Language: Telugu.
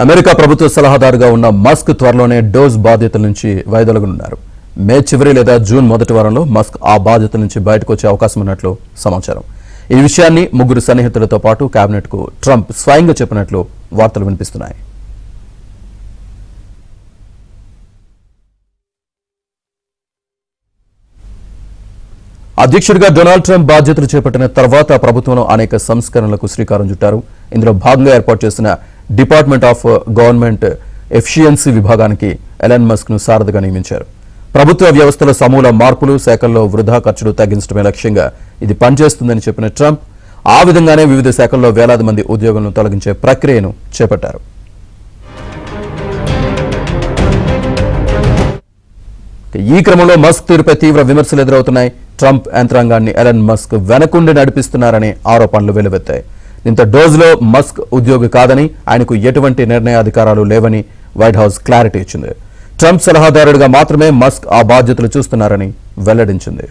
అమెరికా ప్రభుత్వ సలహాదారుగా ఉన్న మస్క్ త్వరలోనే డోస్ బాధ్యతల నుంచి వైదొలగనున్నారు. మే చివరి లేదా జూన్ మొదటి వారంలో మస్క్ ఆ బాధ్యతల నుంచి బయటకు వచ్చే అవకాశం ఉన్నట్లు సమాచారం. ఈ విషయాన్ని ముగ్గురు సన్నిహితులతో పాటు కేబినెట్ కు ట్రంప్ స్వయంగా చెప్పినట్లు వార్తలు వినిపిస్తున్నాయి. అధ్యక్షుడిగా డొనాల్డ్ ట్రంప్ బాధ్యతలు చేపట్టిన తర్వాత ప్రభుత్వంలో అనేక సంస్కరణలకు శ్రీకారం చుట్టారు. ఇందులో భాగంగా ఏర్పాటు చేసిన డిపార్ట్మెంట్ ఆఫ్ గవర్నమెంట్ ఎఫిషియన్సీ విభాగానికి ఎలన్ మస్క్ ను సారథిగా నియమించారు. ప్రభుత్వ వ్యవస్థలో సమూల మార్పులు, శాఖల్లో వృధా ఖర్చులు తగ్గించడమే లక్ష్యంగా ఇది పనిచేస్తుందని చెప్పిన ట్రంప్ ఆ విధంగానే వివిధ శాఖల్లో వేలాది మంది ఉద్యోగులను తొలగించే ప్రక్రియను చేపట్టారు. ఈ క్రమంలో మస్క్ తీరుపై తీవ్ర విమర్శలు ఎదురవుతున్నాయి. ట్రంప్ యంత్రాంగాన్ని ఎలన్ మస్క్ వెనకుండి నడిపిస్తున్నారనే ఆరోపణలు వెలువెత్తాయి. దీంతో డోజ్లో మస్క్ ఉద్యోగి కాదని, ఆయనకు ఎటువంటి నిర్ణయాధికారాలు లేవని వైట్ హౌస్ క్లారిటీ ఇచ్చింది. ట్రంప్ సలహాదారుడిగా మాత్రమే మస్క్ ఆ బాధ్యతలు చూస్తున్నారని వెల్లడించింది.